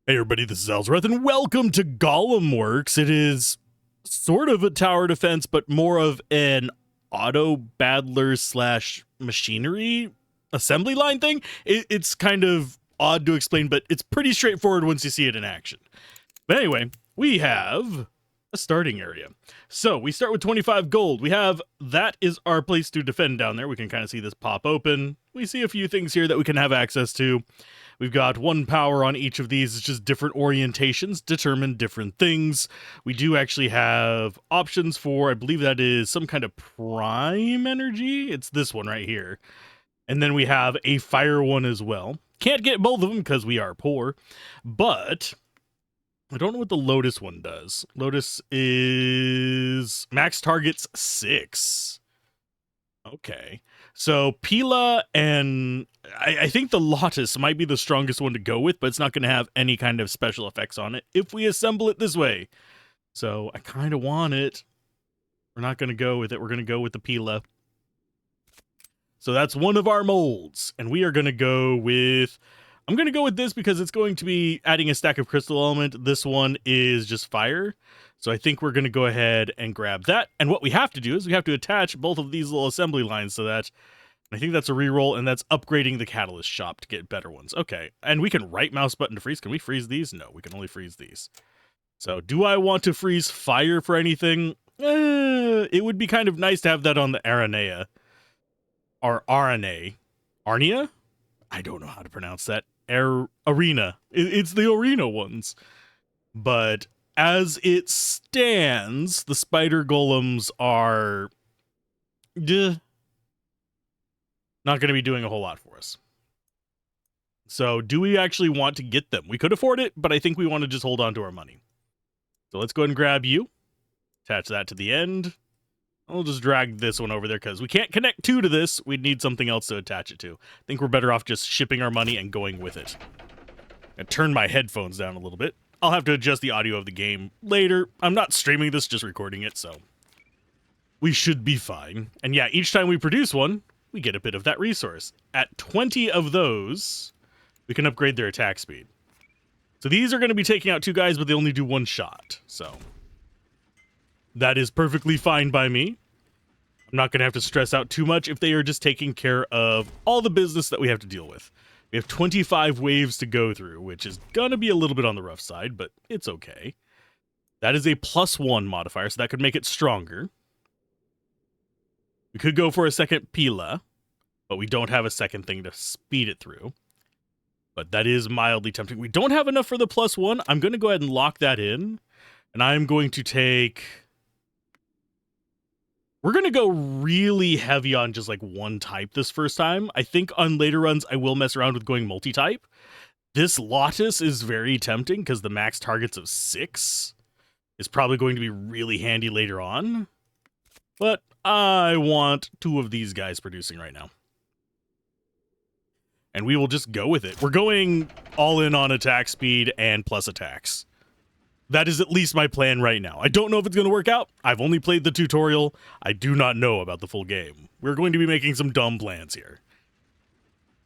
Hey everybody, this is Alzorath, and welcome to Golemworks. It is sort of a tower defense, but more of an Autobattlers slash machinery assembly line thing. It's kind of odd to explain, but it's pretty straightforward once you see it in action. But anyway, we have a starting area. So we start with 25 gold. That is our place to defend down there. We can kind of see this pop open. We see a few things here that we can have access to. We've got 1 power on each of these. It's just different orientations determine different things. We do actually have options for, I believe that is some kind of prime energy. It's this one right here. And then we have a fire one as well. Can't get both of them because we are poor. But I don't know what the Lotus one does. Lotus is max targets 6. Okay. So Pila and I think the Lotus might be the strongest one to go with, but it's not going to have any kind of special effects on it if we assemble it this way. So I kind of want it. We're not going to go with it. We're going to go with the Pila. So that's one of our molds. And we are going to go with... I'm going to go with this because it's going to be adding a stack of crystal element. This one is just fire. So I think we're going to go ahead and grab that. And what we have to do is we have to attach both of these little assembly lines so that... I think that's a reroll, and that's upgrading the catalyst shop to get better ones. Okay, and we can right mouse button to freeze. Can we freeze these? No, we can only freeze these. So do I want to freeze fire for anything? It would be kind of nice to have that on the Aranea. Or RNA. Arnia? I don't know how to pronounce that. Arena. It's the arena ones. But as it stands, the spider golems are... not going to be doing a whole lot for us. So do we actually want to get them? We could afford it, but I think we want to just hold on to our money. So let's go ahead and grab you. Attach that to the end. I'll just drag this one over there because we can't connect 2 to this. We'd need something else to attach it to. I think we're better off just shipping our money and going with it. And turn my headphones down a little bit. I'll have to adjust the audio of the game later. I'm not streaming this, just recording it, so we should be fine. And yeah, each time we produce one, we get a bit of that resource. At 20 of those, we can upgrade their attack speed. So these are going to be taking out 2 guys, but they only do 1 shot. So that is perfectly fine by me. I'm not going to have to stress out too much if they are just taking care of all the business that we have to deal with. We have 25 waves to go through, which is going to be a little bit on the rough side, but it's okay. That is a +1 modifier, so that could make it stronger. We could go for a second Pila, but we don't have a second thing to speed it through. But that is mildly tempting. We don't have enough for the +1. I'm going to go ahead and lock that in. And I'm going to take... We're going to go really heavy on just like 1 type this first time. I think on later runs, I will mess around with going multi-type. This Lotus is very tempting because the max targets of 6 is probably going to be really handy later on. But I want 2 of these guys producing right now. And we will just go with it. We're going all in on attack speed and plus attacks. That is at least my plan right now. I don't know if it's going to work out. I've only played the tutorial. I do not know about the full game. We're going to be making some dumb plans here.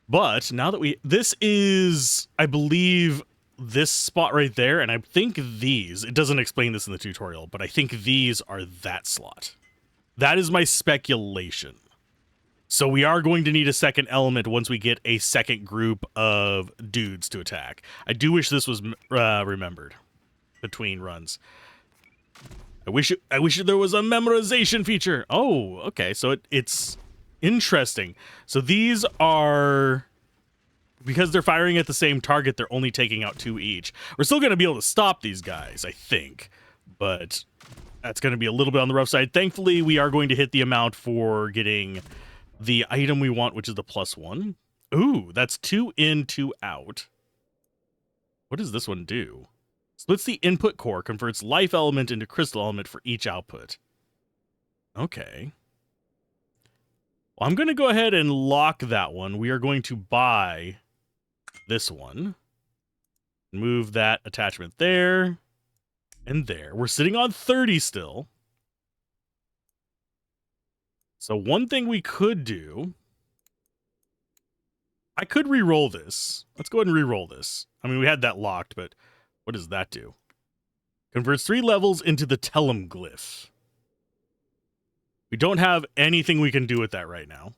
But now that this is, I believe, this spot right there. And I think these, it doesn't explain this in the tutorial, but I think these are that slot. That is my speculation. So we are going to need a second element once we get a second group of dudes to attack. I do wish this was remembered between runs. I wish there was a memorization feature. Oh, okay. So it's interesting. So these are... Because they're firing at the same target, they're only taking out 2 each. We're still going to be able to stop these guys, I think. But... that's going to be a little bit on the rough side. Thankfully, we are going to hit the amount for getting the item we want, which is the +1. Ooh, that's 2 in, 2 out. What does this one do? Splits the input core, converts life element into crystal element for each output. Okay. Well, I'm going to go ahead and lock that one. We are going to buy this one. Move that attachment there. And there. We're sitting on 30 still. So one thing we could do... I could re-roll this. Let's go ahead and re-roll this. I mean, we had that locked, but what does that do? Converts 3 levels into the Tellem glyph. We don't have anything we can do with that right now.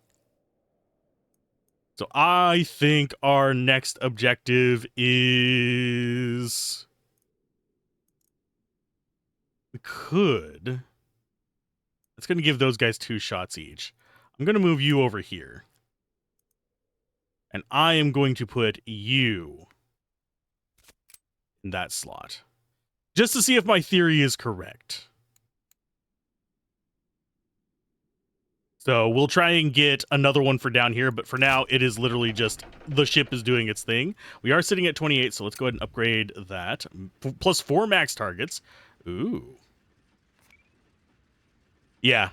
So I think our next objective is... we could... it's going to give those guys 2 shots each. I'm going to move you over here. And I am going to put you in that slot. Just to see if my theory is correct. So we'll try and get another one for down here, but for now, it is literally just the ship is doing its thing. We are sitting at 28, so let's go ahead and upgrade that. Plus 4 max targets. Ooh. Yeah,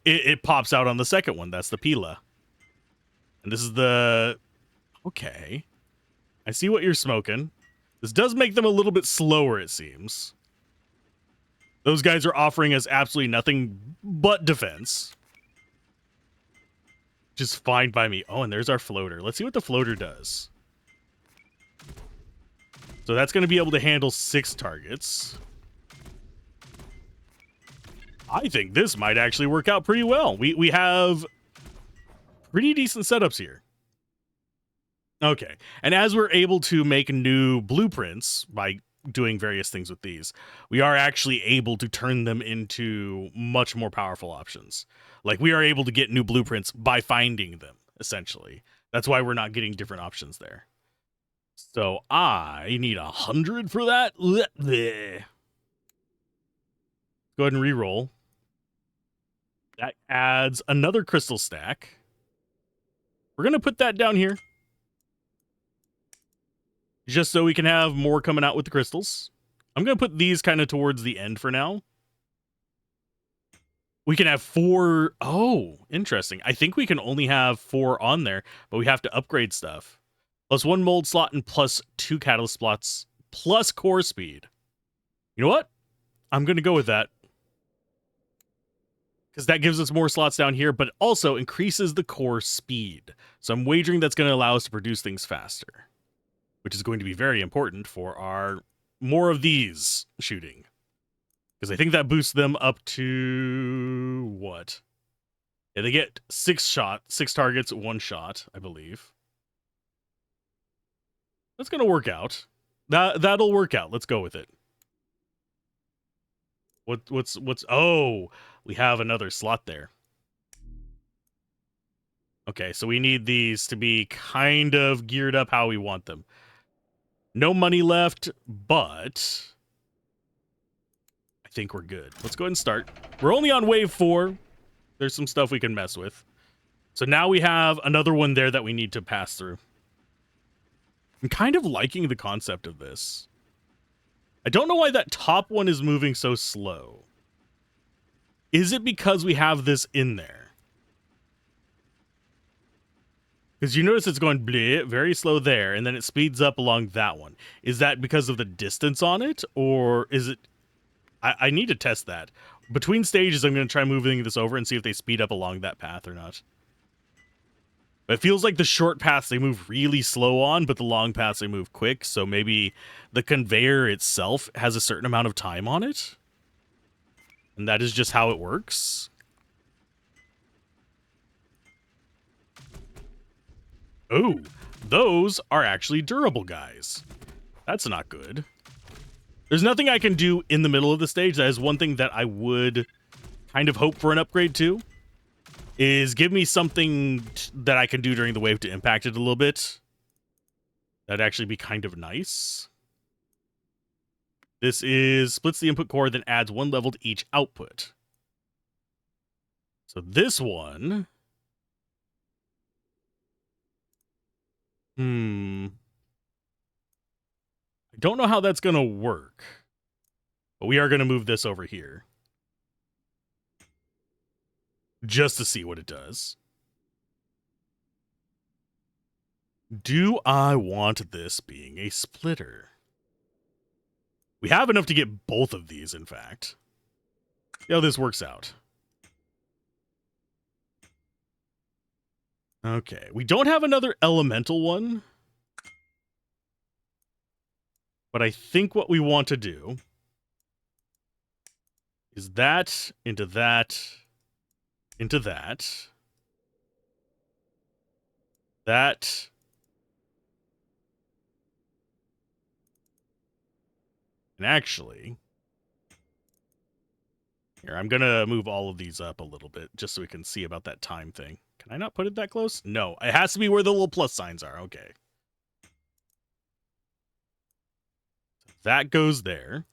it pops out on the second one. That's the Pila. And this is the... okay. I see what you're smoking. This does make them a little bit slower, it seems. Those guys are offering us absolutely nothing but defense. Just fine by me. Oh, and there's our floater. Let's see what the floater does. So that's going to be able to handle 6 targets. I think this might actually work out pretty well. We have pretty decent setups here. Okay. And as we're able to make new blueprints by doing various things with these, we are actually able to turn them into much more powerful options. Like, we are able to get new blueprints by finding them, essentially. That's why we're not getting different options there. So I need 100 for that. Blech. Go ahead and re-roll. That adds another crystal stack. We're going to put that down here, just so we can have more coming out with the crystals. I'm going to put these kind of towards the end for now. We can have 4... oh, interesting. I think we can only have 4 on there, but we have to upgrade stuff. Plus 1 mold slot and plus 2 catalyst slots, plus core speed. You know what? I'm going to go with that, because that gives us more slots down here, but also increases the core speed. So I'm wagering that's going to allow us to produce things faster, which is going to be very important for our more of these shooting. Because I think that boosts them up to what? Yeah, they get 6 targets, 1 shot, I believe. That's going to work out. That'll work out. Let's go with it. What's oh, we have another slot there. Okay, so we need these to be kind of geared up how we want them. No money left, but I think we're good. Let's go ahead and start. We're only on wave 4. There's some stuff we can mess with. So now we have another one there that we need to pass through. I'm kind of liking the concept of this. I don't know why that top one is moving so slow. Is it because we have this in there? Because you notice it's going bleh, very slow there, and then it speeds up along that one. Is that because of the distance on it, or is it... I need to test that. Between stages, I'm going to try moving this over and see if they speed up along that path or not. But it feels like the short paths they move really slow on, but the long paths they move quick, so maybe the conveyor itself has a certain amount of time on it? And that is just how it works? Oh, those are actually durable guys. That's not good. There's nothing I can do in the middle of the stage. That is one thing that I would kind of hope for an upgrade to, is give me something that I can do during the wave to impact it a little bit. That'd actually be kind of nice. This is splits the input core, then adds 1 level to each output. So this one... I don't know how that's going to work. But we are going to move this over here, just to see what it does. Do I want this being a splitter? We have enough to get both of these, in fact. See how this works out. Okay, we don't have another elemental one. But I think what we want to do is that into that, into that, that, and actually, here, I'm going to move all of these up a little bit just so we can see about that time thing. Can I not put it that close? No, it has to be where the little plus signs are. Okay. That goes there.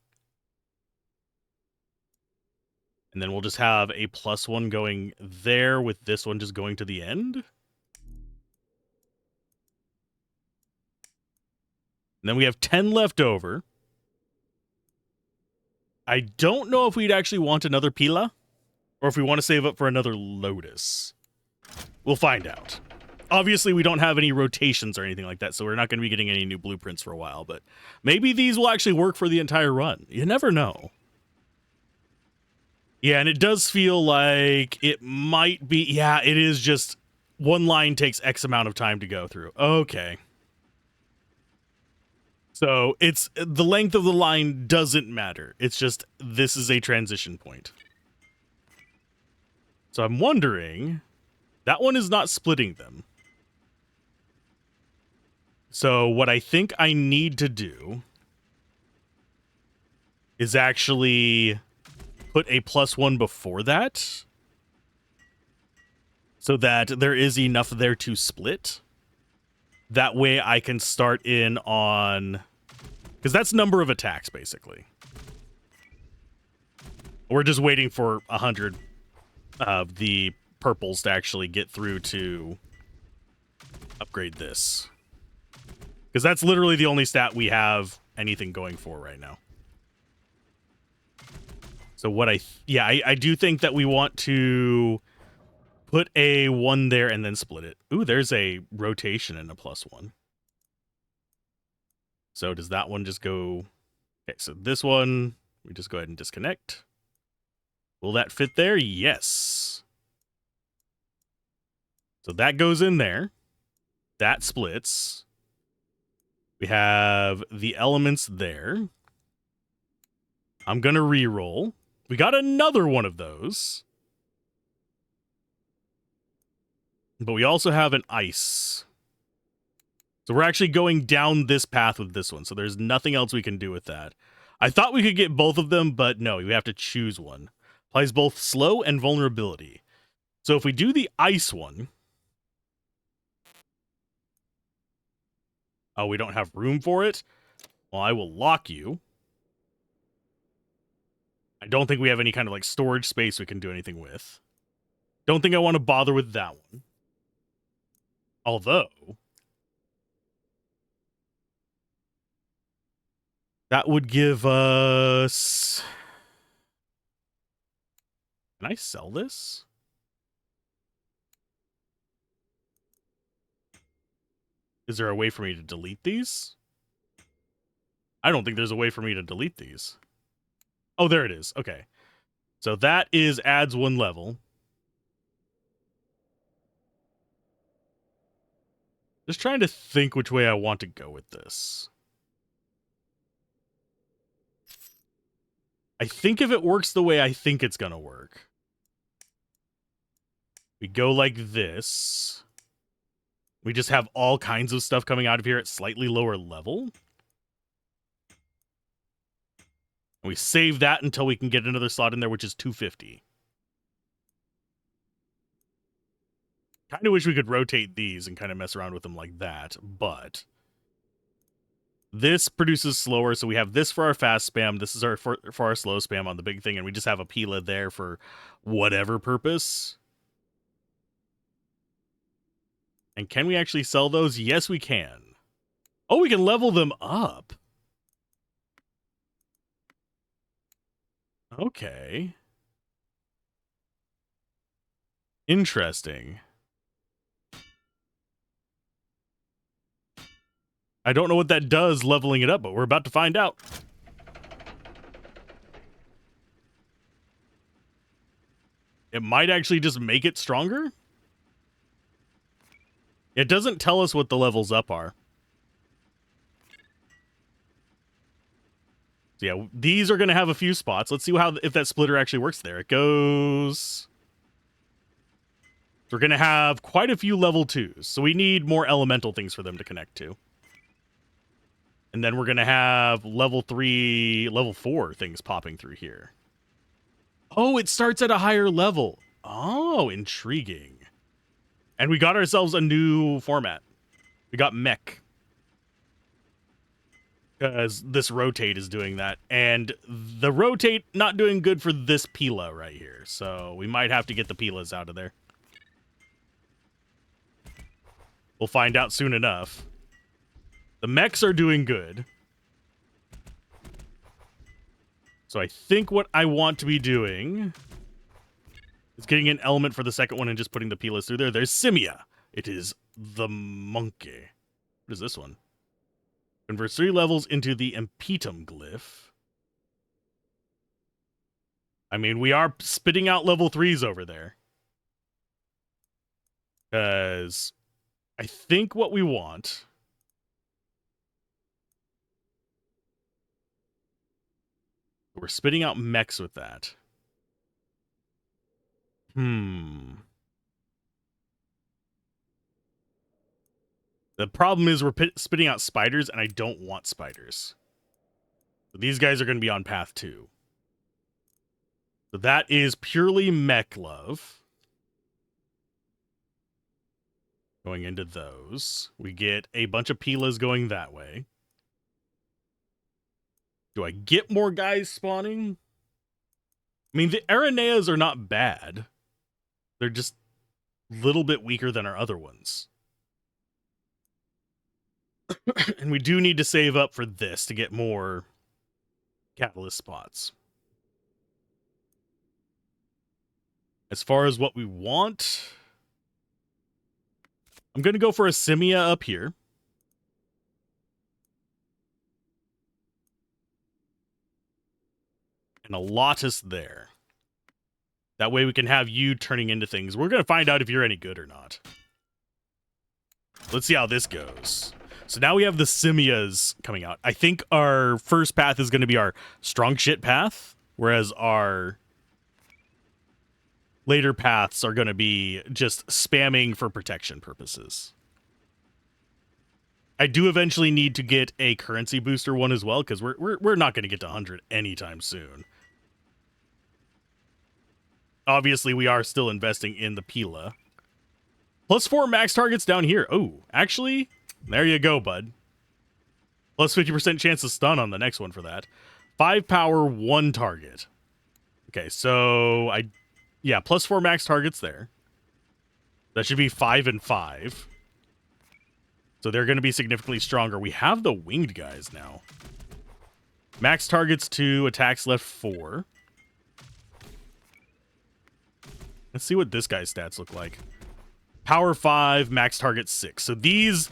And then we'll just have a +1 going there with this one just going to the end. And then we have 10 left over. I don't know if we'd actually want another Pila or if we want to save up for another Lotus. We'll find out. Obviously, we don't have any rotations or anything like that, so we're not going to be getting any new blueprints for a while, but maybe these will actually work for the entire run. You never know. Yeah, and it does feel like it might be... Yeah, it is just one line takes X amount of time to go through. Okay. So it's the length of the line doesn't matter. It's just this is a transition point. So I'm wondering... That one is not splitting them. So what I think I need to do is actually put a +1 before that so that there is enough there to split. That way I can start in on... Because that's number of attacks, basically. We're just waiting for 100 of the purples to actually get through to upgrade this. Because that's literally the only stat we have anything going for right now. So what I do think that we want to put a 1 there and then split it. Ooh, there's a rotation and a +1. So does that one just go... Okay, so this one, we just go ahead and disconnect. Will that fit there? Yes. So that goes in there. That splits. We have the elements there. I'm going to re-roll. We got another one of those. But we also have an ice. So we're actually going down this path with this one. So there's nothing else we can do with that. I thought we could get both of them, but no, we have to choose one. Applies both slow and vulnerability. So if we do the ice one... Oh, we don't have room for it? Well, I will lock you. I don't think we have any kind of like storage space we can do anything with. Don't think I want to bother with that one. Although... that would give us... Can I sell this? Is there a way for me to delete these? I don't think there's a way for me to delete these. Oh, there it is. Okay. So that is adds 1 level. Just trying to think which way I want to go with this. I think if it works the way I think it's going to work. We go like this. We just have all kinds of stuff coming out of here at slightly lower level. And we save that until we can get another slot in there, which is 250. Kind of wish we could rotate these and kind of mess around with them like that, but... This produces slower, so we have this for our fast spam. This is our for our slow spam on the big thing, and we just have a Pila there for whatever purpose. And can we actually sell those? Yes, we can. Oh, we can level them up. Okay. Interesting. I don't know what that does leveling it up, but we're about to find out. It might actually just make it stronger. It doesn't tell us what the levels up are. So yeah, these are going to have a few spots. Let's see if that splitter actually works there. It goes... So we're going to have quite a few level 2s. So we need more elemental things for them to connect to. And then we're going to have level 3, level 4 things popping through here. Oh, it starts at a higher level. Oh, intriguing. And we got ourselves a new format. We got mech. Because this rotate is doing that. And the rotate not doing good for this Pila right here. So we might have to get the Pilas out of there. We'll find out soon enough. The mechs are doing good. So I think what I want to be doing is getting an element for the second one and just putting the Pilas through there. There's Simia. It is the monkey. What is this one? Converts 3 levels into the Impetum glyph. I mean, we are spitting out level 3s over there. Because I think what we want... We're spitting out mechs with that. The problem is we're spitting out spiders, and I don't want spiders. So these guys are going to be on path 2. So that is purely mech love. Going into those. We get a bunch of Pilas going that way. Do I get more guys spawning? I mean, the Araneas are not bad. They're just a little bit weaker than our other ones. And we do need to save up for this to get more catalyst spots. As far as what we want, I'm going to go for a Simia up here. And a Lotus there. That way we can have you turning into things. We're going to find out if you're any good or not. Let's see how this goes. So now we have the Simias coming out. I think our first path is going to be our strong shit path, whereas our later paths are going to be just spamming for protection purposes. I do eventually need to get a currency booster one as well, because we're not going to get to 100 anytime soon. Obviously, we are still investing in the Pila. +4 max targets down here. Oh, actually, there you go, bud. Plus 50% chance of stun on the next one for that. 5 power, 1 target. Okay, so yeah, +4 max targets there. That should be 5 and 5. So they're going to be significantly stronger. We have the winged guys now. Max targets 2, attacks left 4. Let's see what this guy's stats look like. Power 5, max target 6. So these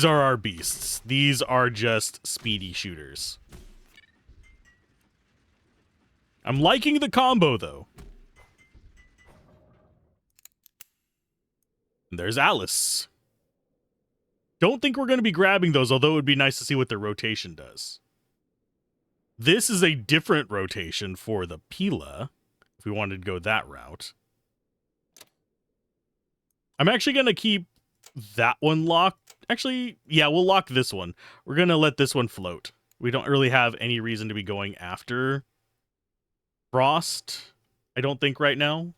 are our beasts. These are just speedy shooters. I'm liking the combo, though. And there's Alice. Don't think we're going to be grabbing those, although it would be nice to see what their rotation does. This is a different rotation for the Pila, if we wanted to go that route. I'm actually going to keep that one locked. Actually, yeah, we'll lock this one. We're going to let this one float. We don't really have any reason to be going after Frost, I don't think, right now.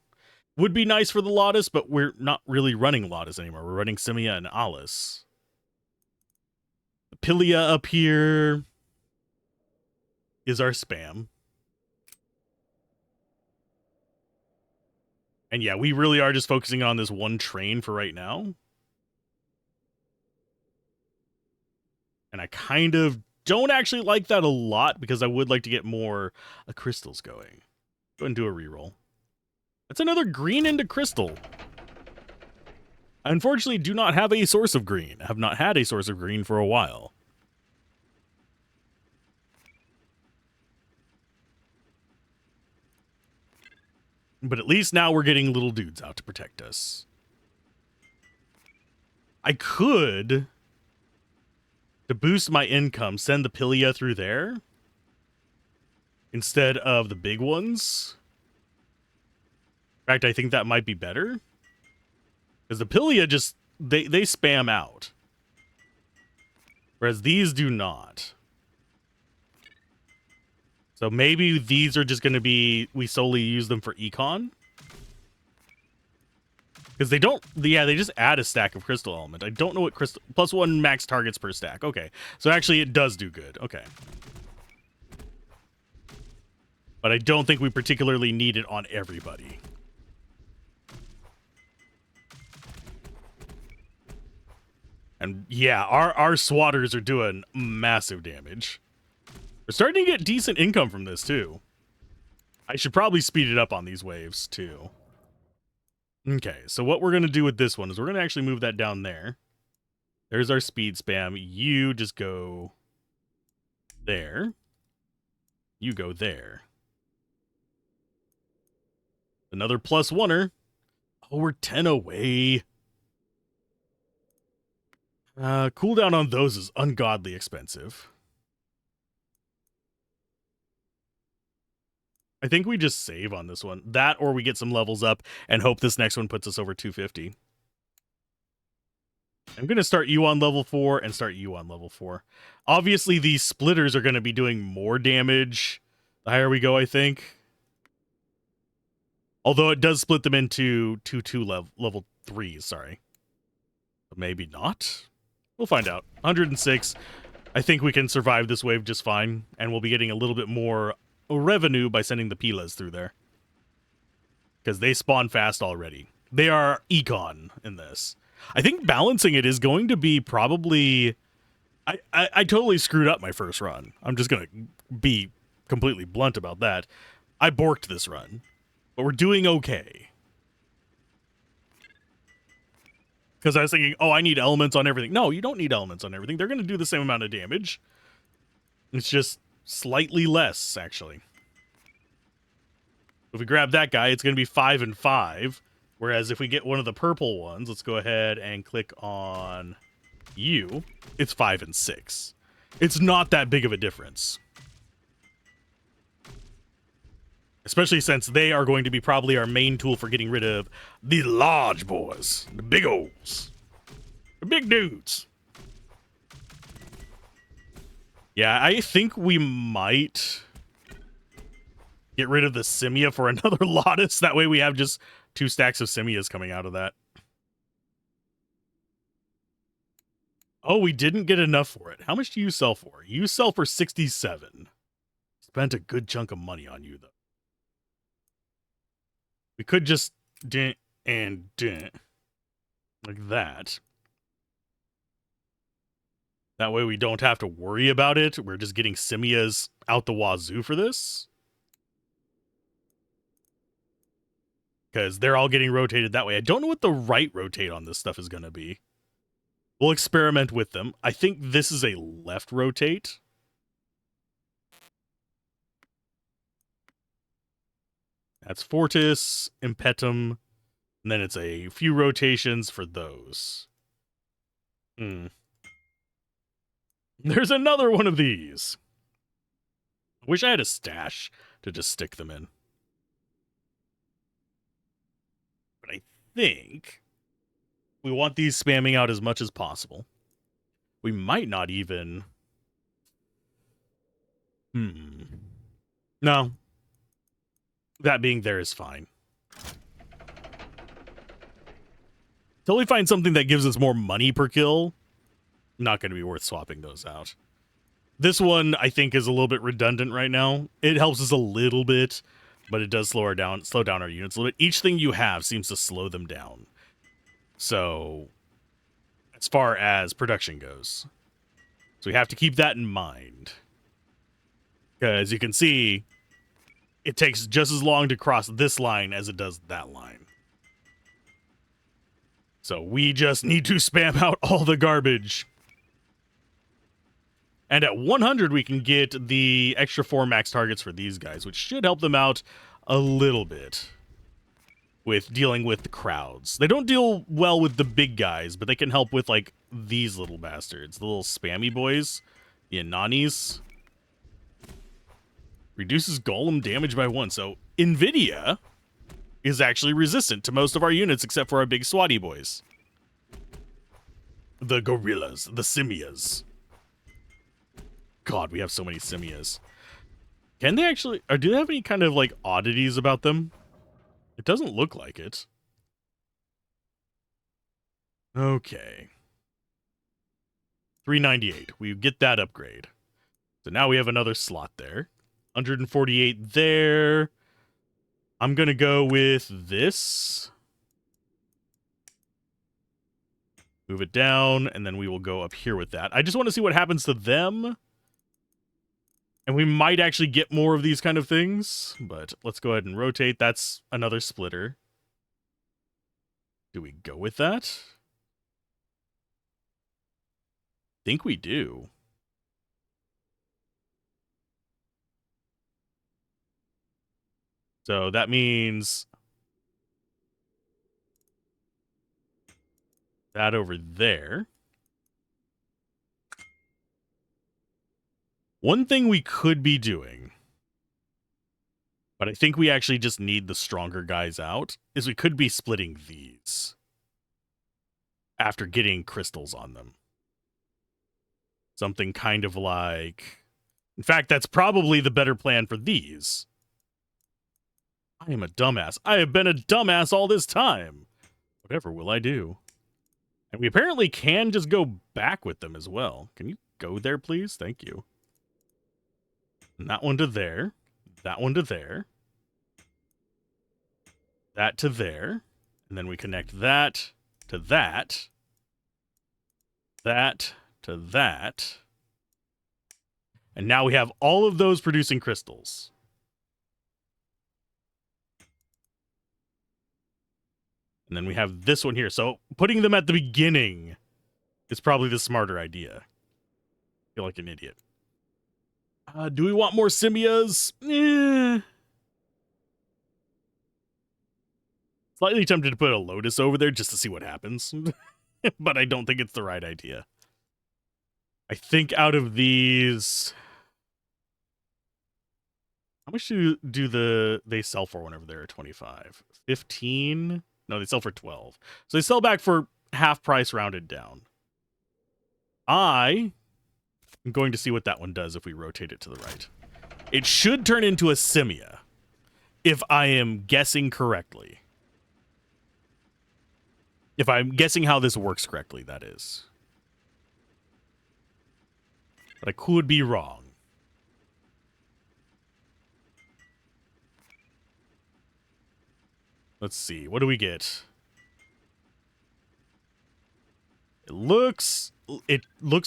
Would be nice for the Lotus, but we're not really running Lotus anymore. We're running Simia and Alice. Pilia up here is our spam. And yeah, we really are just focusing on this one train for right now. And I kind of don't actually like that a lot because I would like to get more crystals going. Go and do a reroll. That's another green into crystal. I unfortunately do not have a source of green. I have not had a source of green for a while. But at least now we're getting little dudes out to protect us. I could, to boost my income, send the Pilia through there instead of the big ones. In fact, I think that might be better. Because the Pilia just, they spam out. Whereas these do not. So maybe these are just going to be, we solely use them for econ. Because they don't, yeah, they just add a stack of crystal element. I don't know what crystal, +1 max targets per stack. Okay, so actually it does do good. Okay. But I don't think we particularly need it on everybody. And yeah, our swatters are doing massive damage. We're starting to get decent income from this too. I should probably speed it up on these waves too. Okay, so what we're going to do with this one is we're going to actually move that down there. There's our speed spam. You just go there. You go there. Another +1er. Oh, we're 10 away. Cooldown on those is ungodly expensive. I think we just save on this one. That or we get some levels up and hope this next one puts us over 250. I'm going to start you on level 4 and start you on level 4. Obviously, these splitters are going to be doing more damage the higher we go, I think. Although it does split them into two level 3s, sorry. But maybe not? We'll find out. 106. I think we can survive this wave just fine, and we'll be getting a little bit more revenue by sending the Pilas through there. Because they spawn fast already. They are econ in this. I think balancing it is going to be probably... I totally screwed up my first run. I'm just going to be completely blunt about that. I borked this run. But we're doing okay. Because I was thinking, oh, I need elements on everything. No, you don't need elements on everything. They're going to do the same amount of damage. It's just slightly less, actually. If we grab that guy, it's going to be 5 and 5. Whereas if we get one of the purple ones, let's go ahead and click on you. It's 5 and 6. It's not that big of a difference. Especially since they are going to be probably our main tool for getting rid of the large boys. The big ols. The big dudes. Yeah, I think we might get rid of the Simia for another Lotus. That way we have just 2 stacks of Simias coming out of that. Oh, we didn't get enough for it. How much do you sell for? You sell for 67. Spent a good chunk of money on you, though. We could just dent and dent like that. That way we don't have to worry about it. We're just getting Simias out the wazoo for this. Because they're all getting rotated that way. I don't know what the right rotate on this stuff is going to be. We'll experiment with them. I think this is a left rotate. That's Fortis, Impetum, and then it's a few rotations for those. There's another one of these. I wish I had a stash to just stick them in. But I think we want these spamming out as much as possible. We might not even... No. That being there is fine. Till we find something that gives us more money per kill, not going to be worth swapping those out. This one, I think, is a little bit redundant right now. It helps us a little bit, but it does slow down our units a little bit. Each thing you have seems to slow them down. So, as far as production goes. So we have to keep that in mind. Because you can see, it takes just as long to cross this line as it does that line. So we just need to spam out all the garbage. And at 100, we can get the extra 4 max targets for these guys, which should help them out a little bit with dealing with the crowds. They don't deal well with the big guys, but they can help with, like, these little bastards. The little spammy boys. The Ananis. Reduces golem damage by 1. So, NVIDIA is actually resistant to most of our units except for our big swatty boys. The gorillas. The simias. God, we have so many simias. Can they actually... Or do they have any kind of, like, oddities about them? It doesn't look like it. Okay. 398. We get that upgrade. So now we have another slot there. 148 there. I'm going to go with this. Move it down, and then we will go up here with that. I just want to see what happens to them. And we might actually get more of these kind of things. But let's go ahead and rotate. That's another splitter. Do we go with that? I think we do. So that means that over there. One thing we could be doing, but I think we actually just need the stronger guys out, is we could be splitting these after getting crystals on them. Something kind of like... In fact, that's probably the better plan for these. I am a dumbass. I have been a dumbass all this time. Whatever will I do? And we apparently can just go back with them as well. Can you go there, please? Thank you. And that one to there. That one to there. That to there. And then we connect that to that. That to that. And now we have all of those producing crystals. And then we have this one here. So putting them at the beginning is probably the smarter idea. I feel like an idiot. Do we want more simias? Slightly tempted to put a lotus over there just to see what happens. But I don't think it's the right idea. I think out of these... How much do they sell for whenever they're 25? 15? No, they sell for 12. So they sell back for half price rounded down. I am going to see what that one does if we rotate it to the right. It should turn into a simia, if I am guessing correctly. If I'm guessing how this works correctly, that is. But I could be wrong. Let's see. What do we get? It looks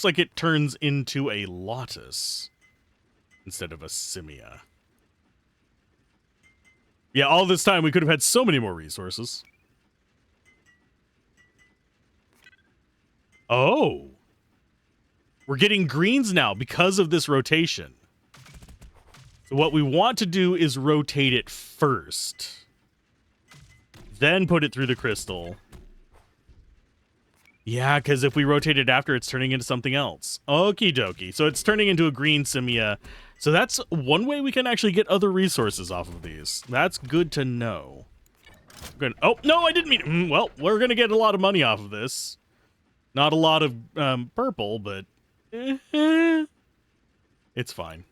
like it turns into a lotus instead of a simia. Yeah, all this time we could have had so many more resources. Oh. We're getting greens now because of this rotation. So what we want to do is rotate it first. Then put it through the crystal. Yeah, because if we rotate it after, it's turning into something else. Okie dokie. So it's turning into a green simia. So that's one way we can actually get other resources off of these. That's good to know. Good. Oh, no, I didn't mean... Well, we're going to get a lot of money off of this. Not a lot of purple, but... It's fine.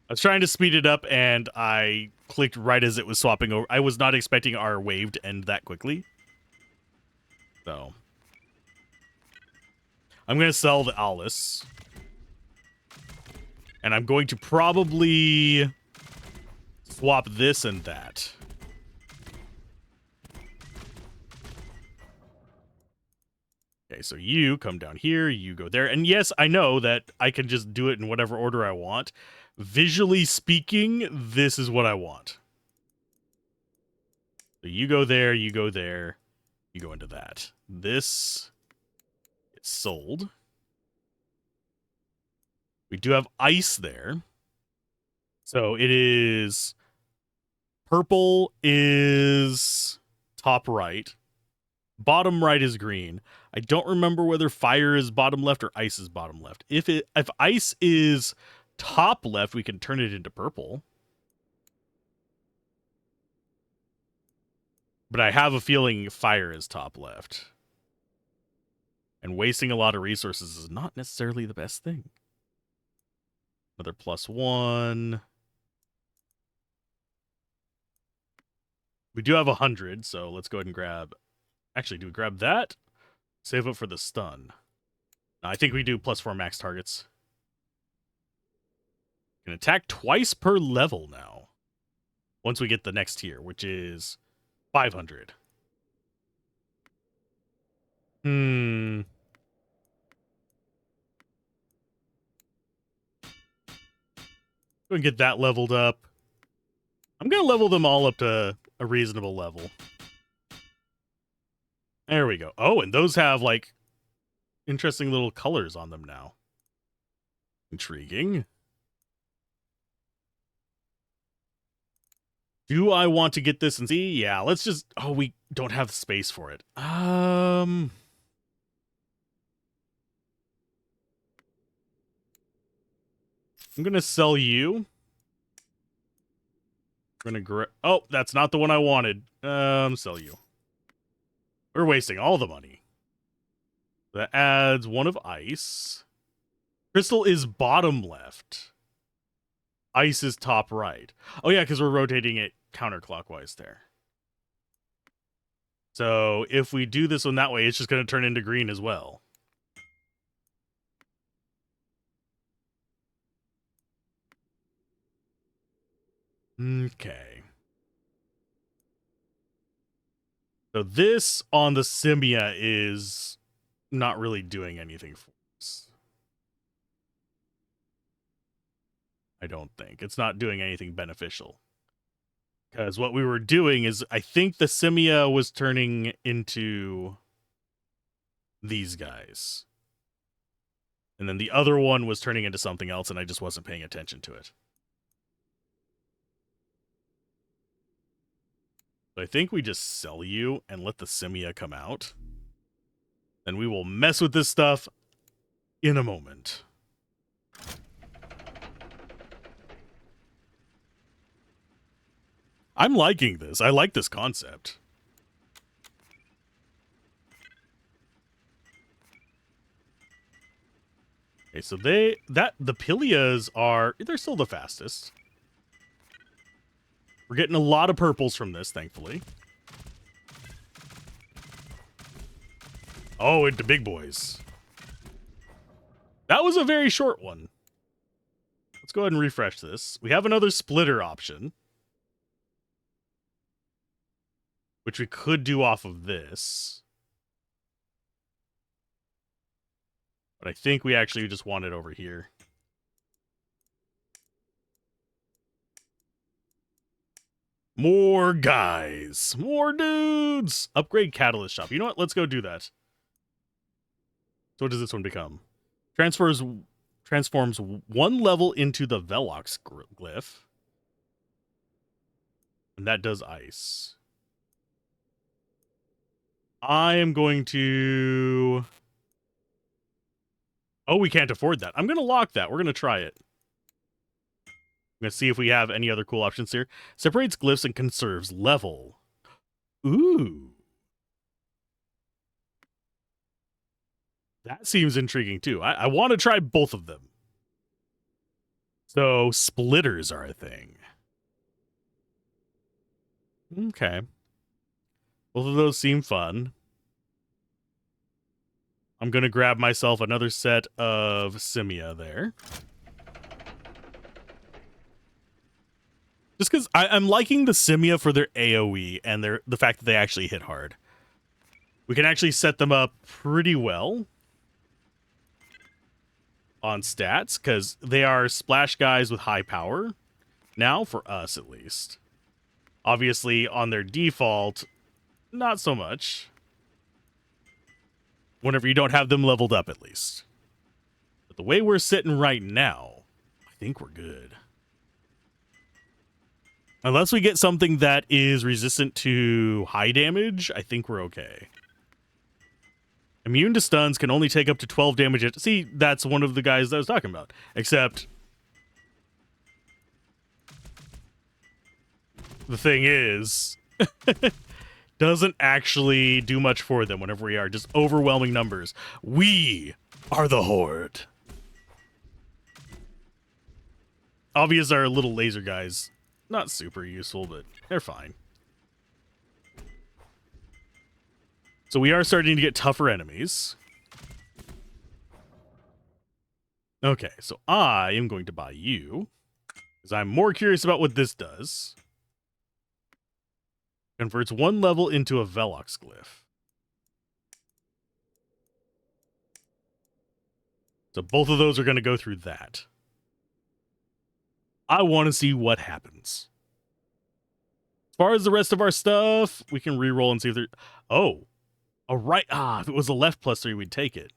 I was trying to speed it up, and I clicked right as it was swapping over. I was not expecting our wave to end that quickly. So... I'm going to sell the Alice. And I'm going to probably swap this and that. Okay, so you come down here, you go there. And yes, I know that I can just do it in whatever order I want. Visually speaking, this is what I want. So you go there, you go there, you go into that. This is sold. We do have ice there. So it is... Purple is top right. Bottom right is green. I don't remember whether fire is bottom left or ice is bottom left. If ice is top left, we can turn it into purple. But I have a feeling fire is top left. And wasting a lot of resources is not necessarily the best thing. Another +1. We do have 100, so let's go ahead and grab... Actually, do we grab that? Save it for the stun. No, I think we do +4 max targets. Can attack twice per level now. Once we get the next tier, which is 500. Go and get that leveled up. I'm going to level them all up to a reasonable level. There we go. Oh, and those have, like, interesting little colors on them now. Intriguing. Do I want to get this and see? Yeah, let's just... Oh, we don't have space for it. I'm going to sell you. I'm going to... Oh, that's not the one I wanted. Sell you. We're wasting all the money. That adds 1 of ice. Crystal is bottom left. Ice is top right. Oh, yeah, because we're rotating it counterclockwise there. So if we do this one that way, it's just going to turn into green as well. Okay. So this on the Simia is not really doing anything for us. I don't think. It's not doing anything beneficial. Because what we were doing is, I think the Simia was turning into these guys. And then the other one was turning into something else, and I just wasn't paying attention to it. So I think we just sell you and let the Simia come out. And we will mess with this stuff in a moment. I'm liking this. I like this concept. Okay, so the Pilias are... They're still the fastest. We're getting a lot of purples from this, thankfully. Oh, into big boys. That was a very short one. Let's go ahead and refresh this. We have another splitter option, which we could do off of this. But I think we actually just want it over here. More guys. More dudes. Upgrade catalyst shop. You know what? Let's go do that. So what does this one become? Transforms 1 level into the Velox glyph. And that does ice. I am going to... Oh, we can't afford that. I'm going to lock that. We're going to try it. I'm going to see if we have any other cool options here. Separates glyphs and conserves level. Ooh. That seems intriguing, too. I want to try both of them. So, splitters are a thing. Okay. Both of those seem fun. I'm going to grab myself another set of Simia there. Just because I'm liking the Simia for their AoE and the fact that they actually hit hard. We can actually set them up pretty well on stats, because they are splash guys with high power. Now, for us at least. Obviously, on their default, not so much. Whenever you don't have them leveled up, at least. But the way we're sitting right now, I think we're good. Unless we get something that is resistant to high damage, I think we're okay. Immune to stuns, can only take up to 12 damage. See, that's one of the guys that I was talking about. Except the thing is, doesn't actually do much for them whenever we are just overwhelming numbers. We are the Horde. Obvious our little laser guys. Not super useful, but they're fine. So we are starting to get tougher enemies. Okay, so I am going to buy you, because I'm more curious about what this does. Converts one level into a Velox glyph. So both of those are going to go through that. I want to see what happens. As far as the rest of our stuff, we can re-roll and see if there... Oh. A right... if it was a left +3, we'd take it.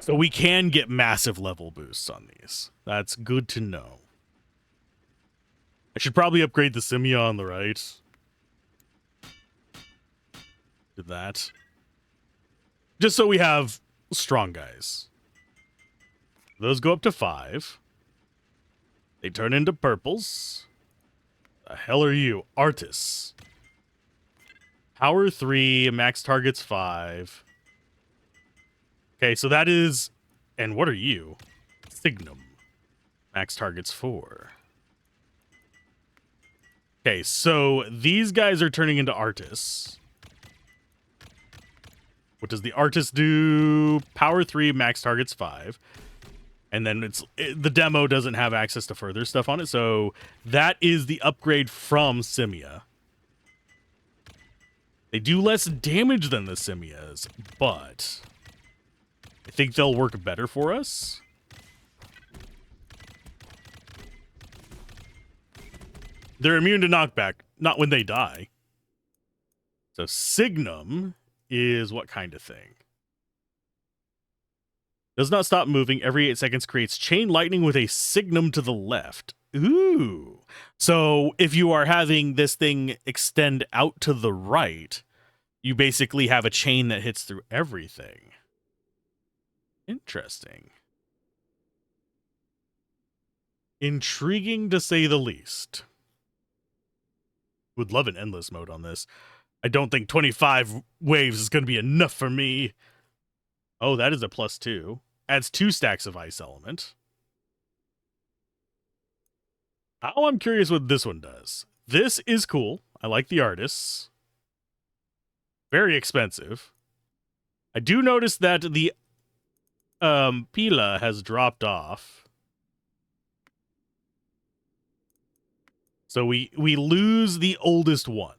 So we can get massive level boosts on these. That's good to know. I should probably upgrade the Simia on the right. Did that. Just so we have strong guys. Those go up to 5. They turn into purples. The hell are you? Artists. Power 3, max targets 5. Okay, so that is... And what are you? Signum. Max targets 4. Okay, so these guys are turning into artists. What does the artist do? Power 3, max targets 5. And then the demo doesn't have access to further stuff on it, so that is the upgrade from Simia. They do less damage than the Simias, but I think they'll work better for us. They're immune to knockback, not when they die. So Signum is what kind of thing? Does not stop moving. Every 8 seconds creates chain lightning with a signum to the left. Ooh. So if you are having this thing extend out to the right, you basically have a chain that hits through everything. Interesting. Intriguing to say the least. Would love an endless mode on this. I don't think 25 waves is going to be enough for me. Oh, that is a +2. Adds 2 stacks of ice element. Oh, I'm curious what this one does. This is cool. I like the artists. Very expensive. I do notice that the Pila has dropped off. So we lose the oldest one.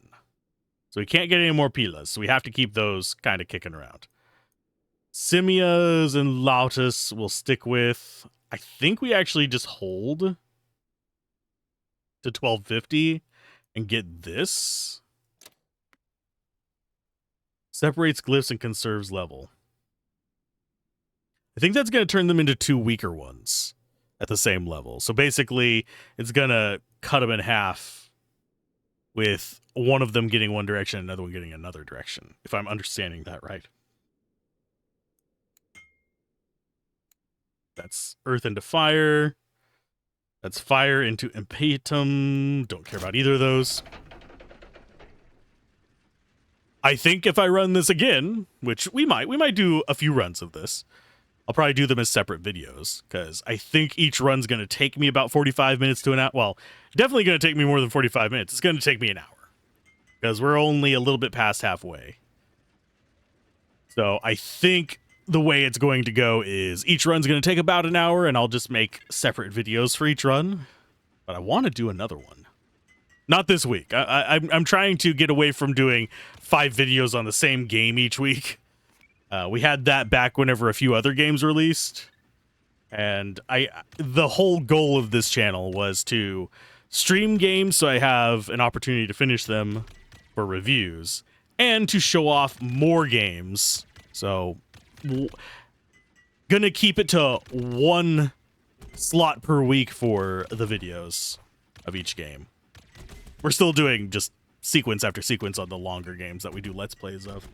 So we can't get any more Pilas. So we have to keep those kind of kicking around. Simias and Lautus will stick with. I think we actually just hold to 1250 and get this. Separates glyphs and conserves level. I think that's going to turn them into 2 weaker ones at the same level. So basically, it's going to cut them in half with one of them getting one direction and another one getting another direction, if I'm understanding that right. That's earth into fire. That's fire into impetum. Don't care about either of those. I think if I run this again, which we might do a few runs of this. I'll probably do them as separate videos, because I think each run's going to take me about 45 minutes to an hour. Well, definitely going to take me more than 45 minutes. It's going to take me an hour, because we're only a little bit past halfway. So I think the way it's going to go is each run's going to take about an hour, and I'll just make separate videos for each run. But I want to do another one. Not this week. I'm trying to get away from doing 5 videos on the same game each week. We had that back whenever a few other games released. And the whole goal of this channel was to stream games so I have an opportunity to finish them for reviews, and to show off more games. So, gonna keep it to one slot per week for the videos of each game. We're still doing just sequence after sequence on the longer games that we do Let's Plays of.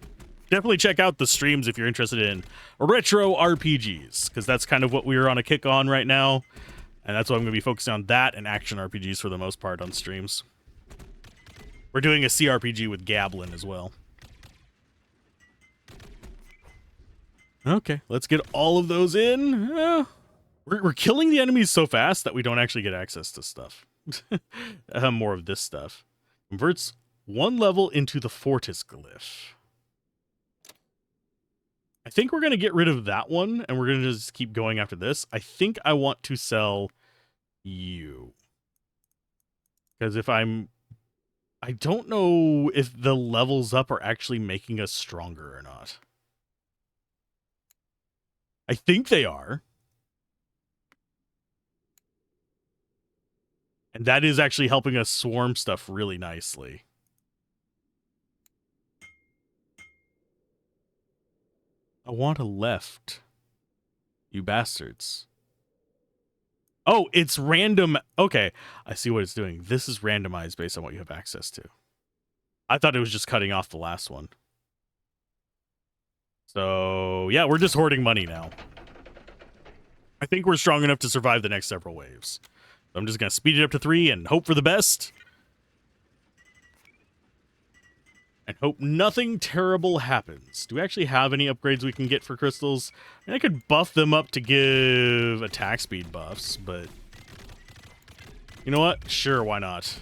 Definitely check out the streams if you're interested in retro RPGs, because that's kind of what we're on a kick on right now. And that's why I'm going to be focusing on that and action RPGs for the most part on streams. We're doing a CRPG with Gablin as well. Okay, let's get all of those in. We're killing the enemies so fast that we don't actually get access to stuff. More of this stuff. Converts one level into the Fortis glyph. I think we're going to get rid of that one, and we're going to just keep going after this. I think I want to sell you. Because if I don't know if the levels up are actually making us stronger or not. I think they are. And that is actually helping us swarm stuff really nicely. I want a left. You bastards. Oh, it's random. Okay, I see what it's doing. This is randomized based on what you have access to. I thought it was just cutting off the last one. So, yeah, we're just hoarding money now. I think we're strong enough to survive the next several waves. So I'm just going to speed it up to 3 and hope for the best. And hope nothing terrible happens. Do we actually have any upgrades we can get for crystals? I mean, I could buff them up to give attack speed buffs, but... You know what? Sure, why not?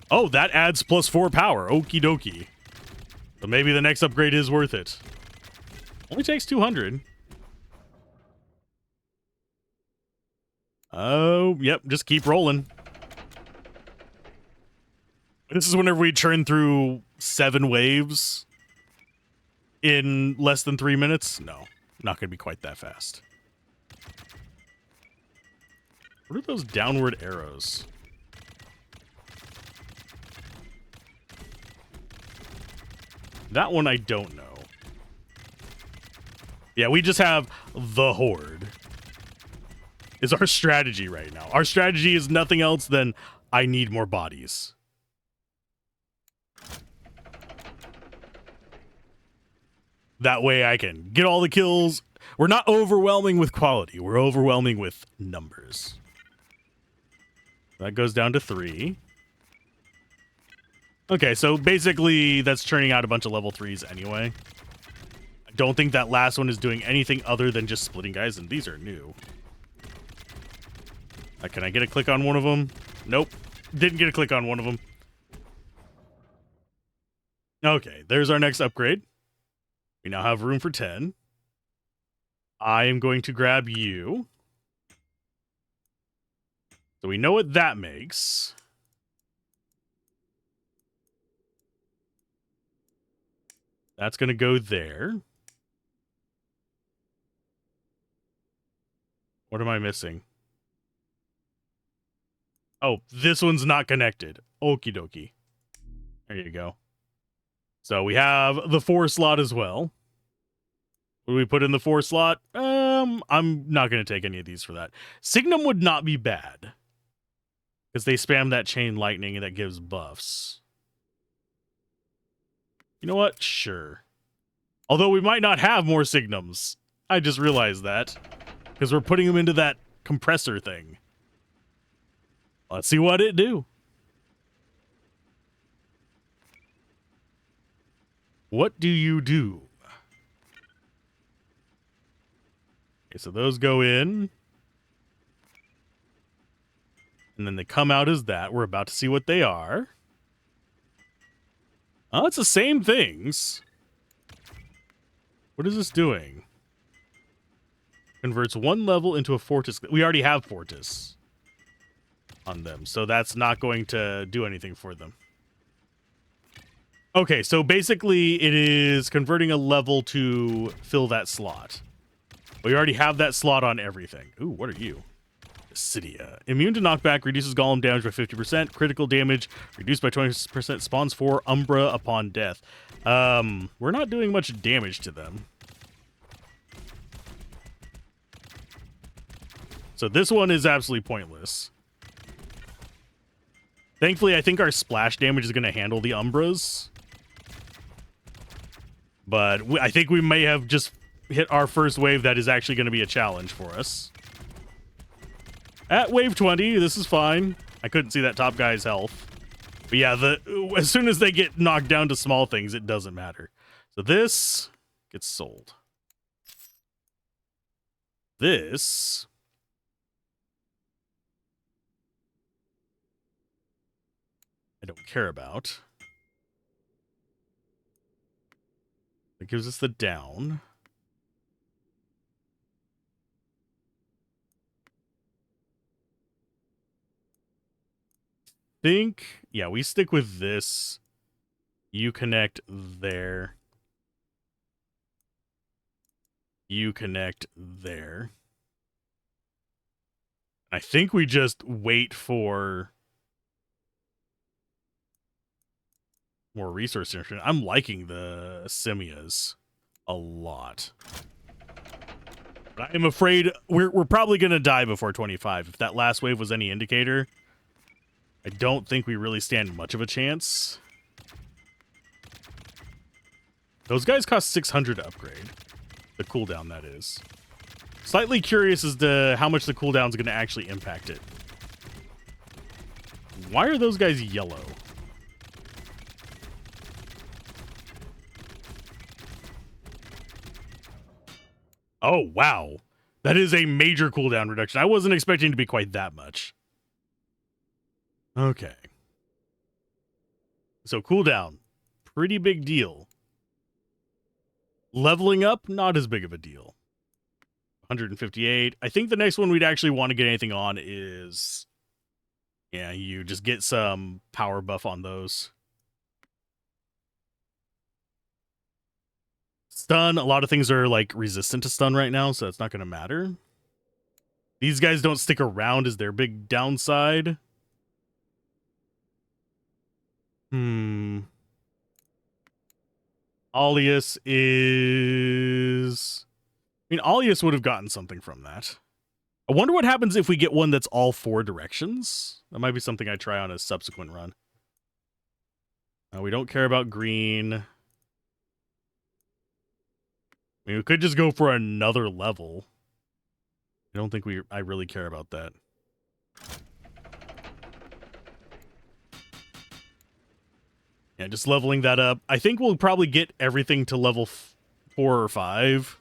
Oh, that adds +4 power. Okie dokie. So maybe the next upgrade is worth it. Only takes 200. Oh, yep, just keep rolling. This is whenever we churn through 7 waves in less than 3 minutes. No, not going to be quite that fast. What are those downward arrows? That one I don't know. Yeah, we just have the Horde. Is our strategy right now. Our strategy is nothing else than I need more bodies. That way I can get all the kills. We're not overwhelming with quality. We're overwhelming with numbers. That goes down to 3. Okay, so basically that's churning out a bunch of level 3s anyway. I don't think that last one is doing anything other than just splitting guys, and these are new. Can I get a click on one of them? Nope. Didn't get a click on one of them. Okay, there's our next upgrade. We now have room for 10. I am going to grab you. So we know what that makes. That's going to go there. What am I missing? Oh, this one's not connected. Okie dokie. There you go. So we have the 4 slot as well. What do we put in the 4 slot? I'm not going to take any of these for that. Signum would not be bad. Because they spam that chain lightning and that gives buffs. You know what? Sure. Although we might not have more Signums. I just realized that. Because we're putting them into that compressor thing. Let's see what it do. What do you do? Okay, so those go in. And then they come out as that. We're about to see what they are. Oh, it's the same things. What is this doing? Converts 1 level into a Fortis. We already have Fortis on them, so that's not going to do anything for them. Okay, so basically it is converting a level to fill that slot. We already have that slot on everything. Ooh, what are you? Cydia. Immune to knockback, reduces golem damage by 50%, critical damage reduced by 20%, spawns 4 Umbra upon death. We're not doing much damage to them. So this one is absolutely pointless. Thankfully, I think our splash damage is going to handle the Umbras. But I think we may have just hit our first wave that is actually going to be a challenge for us. At wave 20, this is fine. I couldn't see that top guy's health. But yeah, as soon as they get knocked down to small things, it doesn't matter. So this gets sold. This... I don't care about. It gives us the down. Yeah, we stick with this. You connect there. You connect there. I think we just wait for more resource generation. I'm liking the Simias a lot. But I'm afraid we're probably going to die before 25. If that last wave was any indicator, I don't think we really stand much of a chance. Those guys cost 600 to upgrade. The cooldown, that is. Slightly curious as to how much the cooldown is going to actually impact it. Why are those guys yellow? Oh, wow. That is a major cooldown reduction. I wasn't expecting to be quite that much. Okay. So cooldown, pretty big deal. Leveling up, not as big of a deal. 158. I think the next one we'd actually want to get anything on is... Yeah, you just get some power buff on those. Stun, a lot of things are like resistant to stun right now, so it's not going to matter. These guys don't stick around is their big downside. Alias is... I mean, Alias would have gotten something from that. I wonder what happens if we get one that's all 4 directions. That might be something I try on a subsequent run. We don't care about green. I mean, we could just go for another level. I don't think I really care about that. Yeah, just leveling that up. I think we'll probably get everything to level 4 or 5.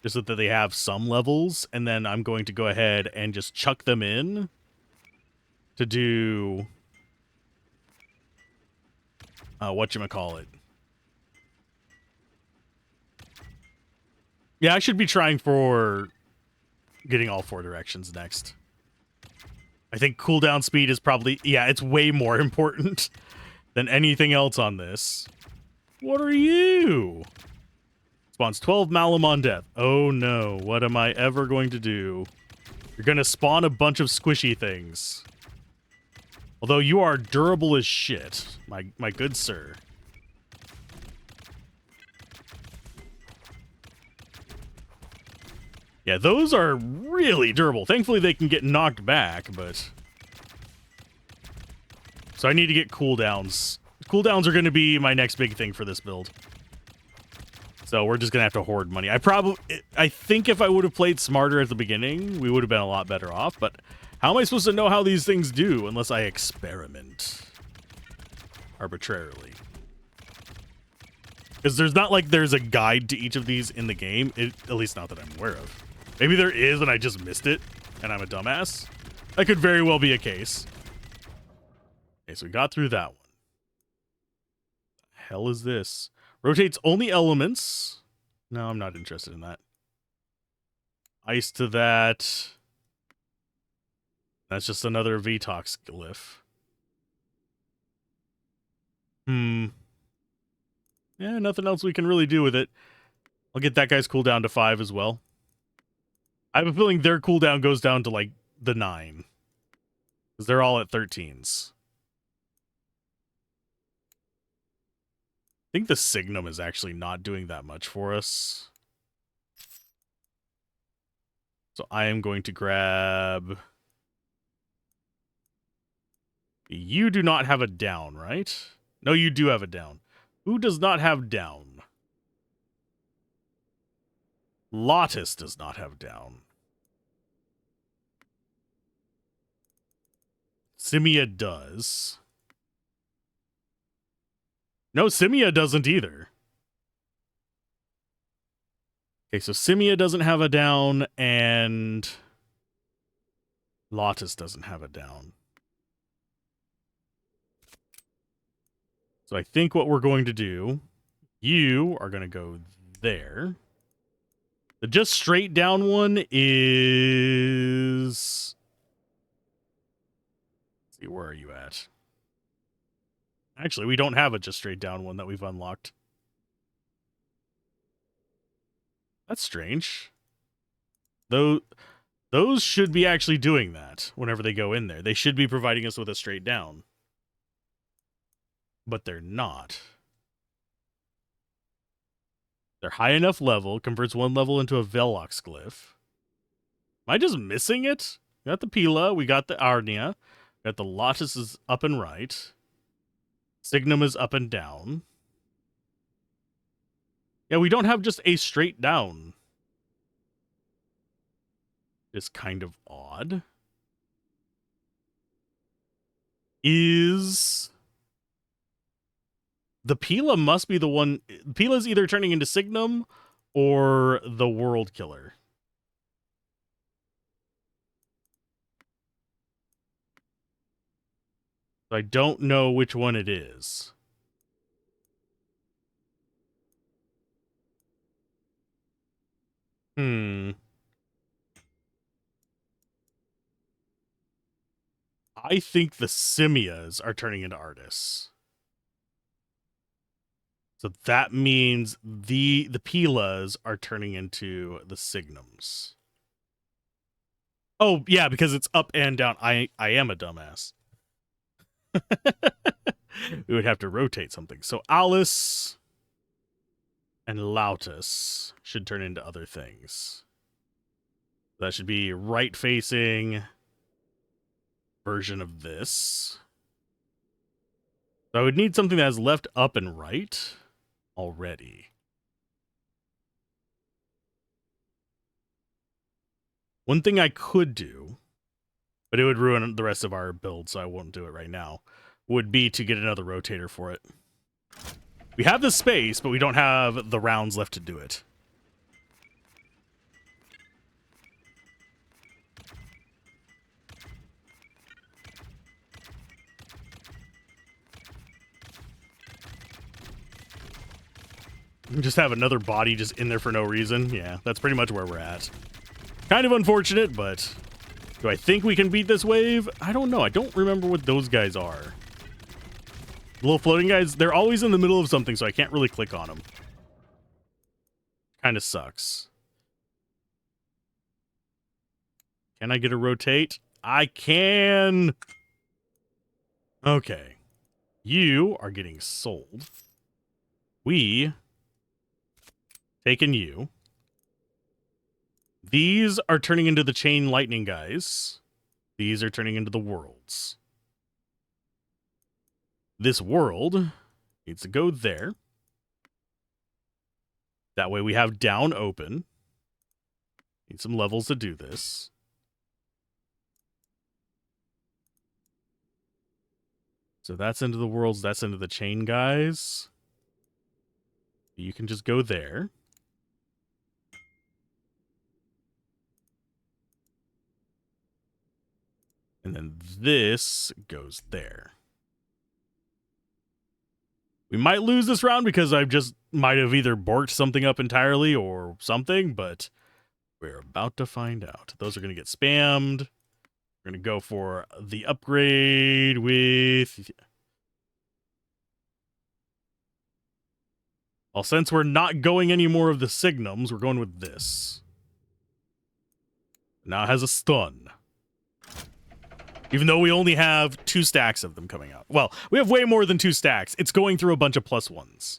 Just so that they have some levels. And then I'm going to go ahead and just chuck them in to do... whatchamacallit. Yeah, I should be trying for getting all 4 directions next. I think cooldown speed is probably... Yeah, it's way more important than anything else on this. What are you? Spawns 12 Malum on death. Oh no, what am I ever going to do? You're going to spawn a bunch of squishy things. Although you are durable as shit, my good sir. Yeah, those are really durable. Thankfully, they can get knocked back, but... So I need to get cooldowns. Cooldowns are going to be my next big thing for this build. So we're just going to have to hoard money. I think if I would have played smarter at the beginning, we would have been a lot better off, but how am I supposed to know how these things do unless I experiment arbitrarily? Because there's not like there's a guide to each of these in the game, at least not that I'm aware of. Maybe there is and I just missed it, and I'm a dumbass. That could very well be a case. Okay, so we got through that one. The hell is this? Rotates only elements. No, I'm not interested in that. Ice to that. That's just another VTOX glyph. Yeah, nothing else we can really do with it. I'll get that guy's cooldown to 5 as well. I have a feeling their cooldown goes down to, like, the 9. Because they're all at 13s. I think the Signum is actually not doing that much for us. So I am going to grab... You do not have a down, right? No, you do have a down. Who does not have down? Lotus does not have down. Simia does. No, Simia doesn't either. Okay, so Simia doesn't have a down, and Lotus doesn't have a down. So I think what we're going to do, you are going to go there. The just straight down one is... Let's see, where are you at? Actually, we don't have a just straight down one that we've unlocked. That's strange. Those should be actually doing that whenever they go in there. They should be providing us with a straight down. But they're not. They're high enough level, converts one level into a Velox glyph. Am I just missing it? We got the Pila, we got the Arnia, we got the Lotus is up and right. Signum is up and down. Yeah, we don't have just a straight down. It's kind of odd. Is... The Pila must be the one... Pila's either turning into Signum or the World Killer. I don't know which one it is. I think the Simias are turning into artists. So that means the Pilas are turning into the Signums. Oh, yeah, because it's up and down. I am a dumbass. We would have to rotate something. So Alice and Lautus should turn into other things. That should be right-facing version of this. So I would need something that has left, up, and right already. One thing I could do, but it would ruin the rest of our build, so I won't do it right now, would be to get another rotator for it. We have the space, but we don't have the rounds left to do it. Just have another body just in there for no reason. Yeah, that's pretty much where we're at. Kind of unfortunate, but do I think we can beat this wave? I don't know. I don't remember what those guys are. The little floating guys, they're always in the middle of something, so I can't really click on them. Kind of sucks. Can I get a rotate? I can! Okay. You are getting sold. We... taking you. These are turning into the chain lightning guys. These are turning into the worlds. This world needs to go there. That way we have down open. Need some levels to do this. So that's into the worlds, that's into the chain guys. You can just go there. And then this goes there. We might lose this round because I just might have either borked something up entirely or something, but we're about to find out. Those are going to get spammed. We're going to go for the upgrade with... Well, since we're not going any more of the Signums, we're going with this. Now it has a stun. Even though we only have 2 stacks of them coming out. Well, we have way more than 2 stacks. It's going through a bunch of +1s.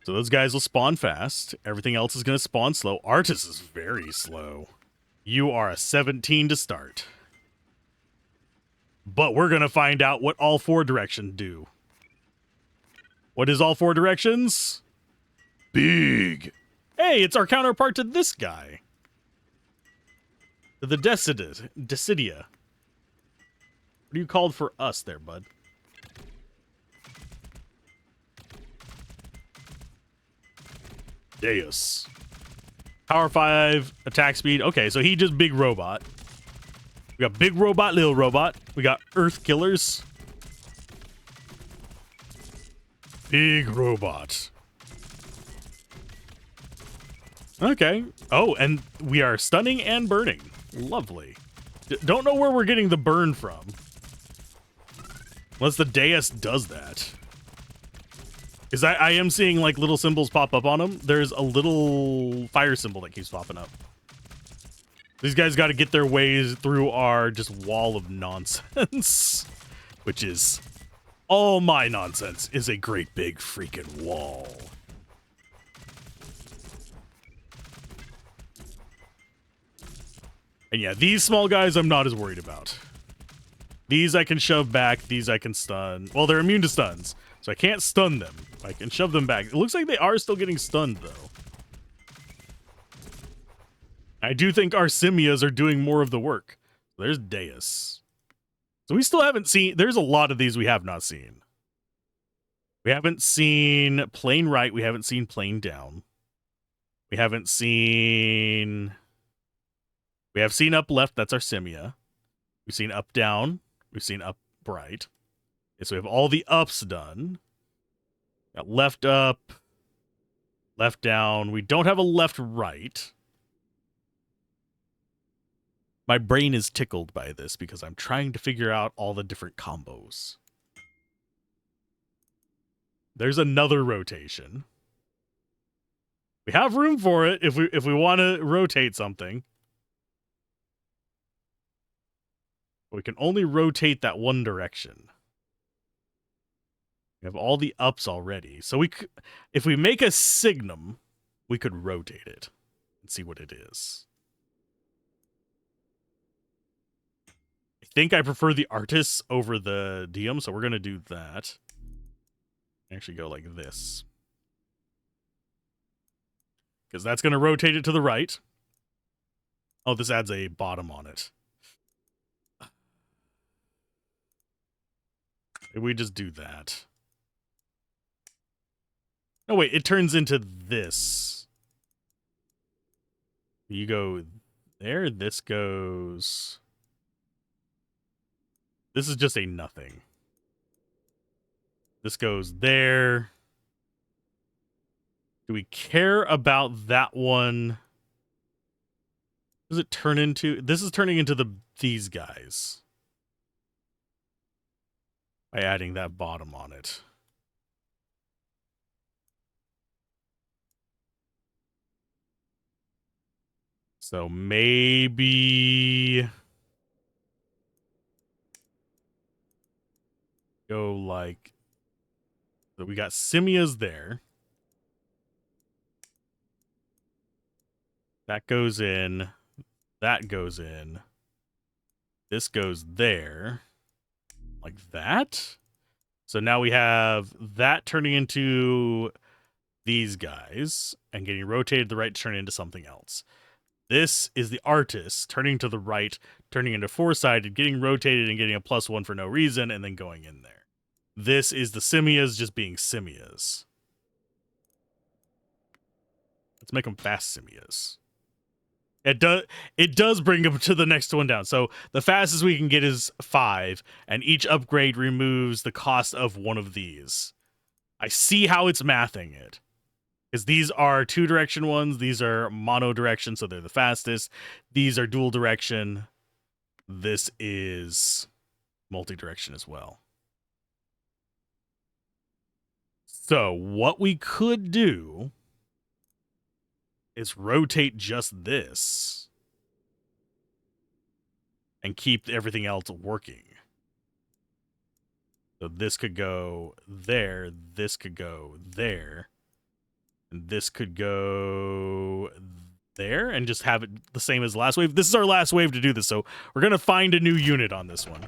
So those guys will spawn fast. Everything else is going to spawn slow. Artis is very slow. You are a 17 to start. But we're going to find out what all 4 directions do. What is all 4 directions? Big. Hey, it's our counterpart to this guy. The Decidia. What are you called for us there, bud? Deus. Power 5, attack speed. Okay, so he just big robot. We got big robot, little robot. We got earth killers. Big robot. Okay. Oh, and we are stunning and burning. Lovely. Don't know where we're getting the burn from. Unless the Deus does that. Because I am seeing like little symbols pop up on him. There's a little fire symbol that keeps popping up. These guys got to get their ways through our just wall of nonsense. Which is... all my nonsense is a great big freaking wall. And yeah, these small guys I'm not as worried about. These I can shove back. These I can stun. Well, they're immune to stuns, so I can't stun them. I can shove them back. It looks like they are still getting stunned, though. I do think our simias are doing more of the work. There's Deus. So we still haven't seen... there's a lot of these we have not seen. We haven't seen plane right. We haven't seen plane down. We haven't seen... we have seen up left. That's our simia. We've seen up down. We've seen up right. Okay, so we have all the ups done. Got left up. Left down. We don't have a left right. My brain is tickled by this because I'm trying to figure out all the different combos. There's another rotation. We have room for it if we want to rotate something. We can only rotate that one direction. We have all the ups already. So we could, if we make a signum, we could rotate it and see what it is. I think I prefer the artists over the diem, so we're going to do that. Actually go like this. Because that's going to rotate it to the right. Oh, this adds a bottom on it. Maybe we just do that. No, wait, it turns into this. You go there, this goes... this is just a nothing. This goes there. Do we care about that one? What does it turn into? This is turning into these guys. By adding that bottom on it. So maybe... go like... so we got simias there. That goes in. That goes in. This goes there. Like that. So now we have that turning into these guys and getting rotated to the right to turn into something else. This is the artist turning to the right, turning into four-sided, getting rotated and getting a +1 for no reason, and then going in there. This is the simias just being simias. Let's make them fast simias. It does bring them to the next one down. So the fastest we can get is 5, and each upgrade removes the cost of one of these. I see how it's mathing it. Because these are 2-direction ones. These are mono-direction, so they're the fastest. These are dual-direction. This is multi-direction as well. So what we could do is rotate just this and keep everything else working. So this could go there. This could go there. And this could go there and just have it the same as last wave. This is our last wave to do this, so we're going to find a new unit on this one.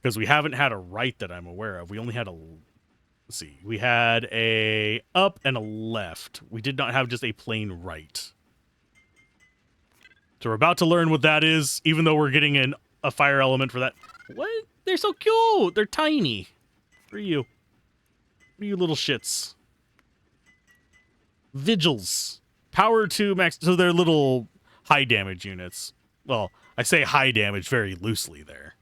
Because we haven't had a right that I'm aware of. We only had a... Let's see. We had a up and a left. We did not have just a plain right. So we're about to learn what that is, even though we're getting a fire element for that. What? They're so cute. They're tiny. Where are you? Where are you little shits? Vigils. Power 2 max. So they're little high damage units. Well, I say high damage very loosely there.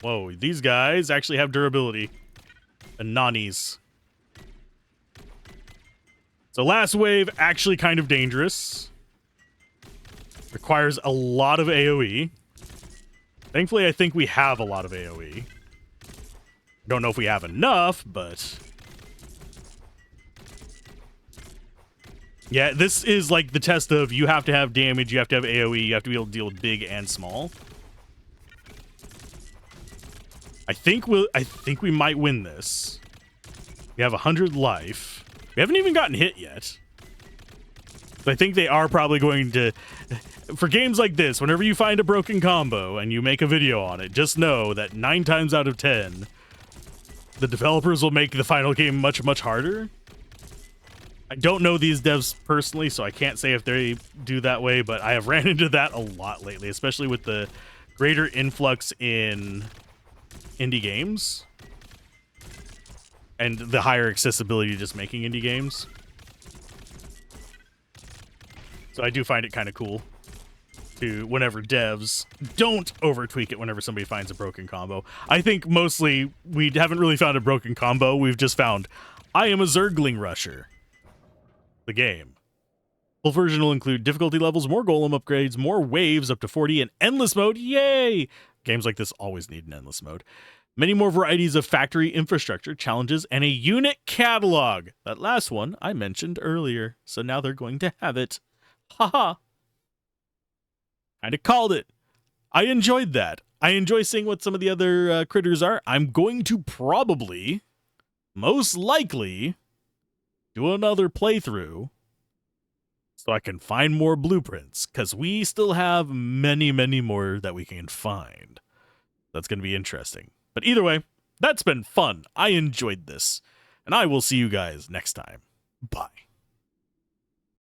Whoa, these guys actually have durability. And nannies. So last wave, actually kind of dangerous. Requires a lot of AoE. Thankfully, I think we have a lot of AoE. Don't know if we have enough, but... Yeah, this is like the test of you have to have damage, you have to have AoE, you have to be able to deal with big and small. I think we might win this. We have 100 life. We haven't even gotten hit yet. But I think they are probably going to... For games like this, whenever you find a broken combo and you make a video on it, just know that 9 times out of 10, the developers will make the final game much, much harder. I don't know these devs personally, so I can't say if they do that way, but I have ran into that a lot lately, especially with the greater influx in indie games and the higher accessibility to just making indie games. So I do find it kind of cool to whenever devs don't over tweak it whenever somebody finds a broken combo. I think mostly we haven't really found a broken combo. We've just found I am a Zergling Rusher. The game. Full version will include difficulty levels, more golem upgrades, more waves up to 40, and endless mode. Yay! Games like this always need an endless mode. Many more varieties of factory infrastructure, challenges, and a unit catalog. That last one I mentioned earlier, so now they're going to have it. Haha. Kinda called it. I enjoyed that. I enjoy seeing what some of the other critters are. I'm going to probably, most likely, do another playthrough so I can find more blueprints, because we still have many, many more that we can find. That's going to be interesting. But either way, that's been fun. I enjoyed this, and I will see you guys next time. Bye.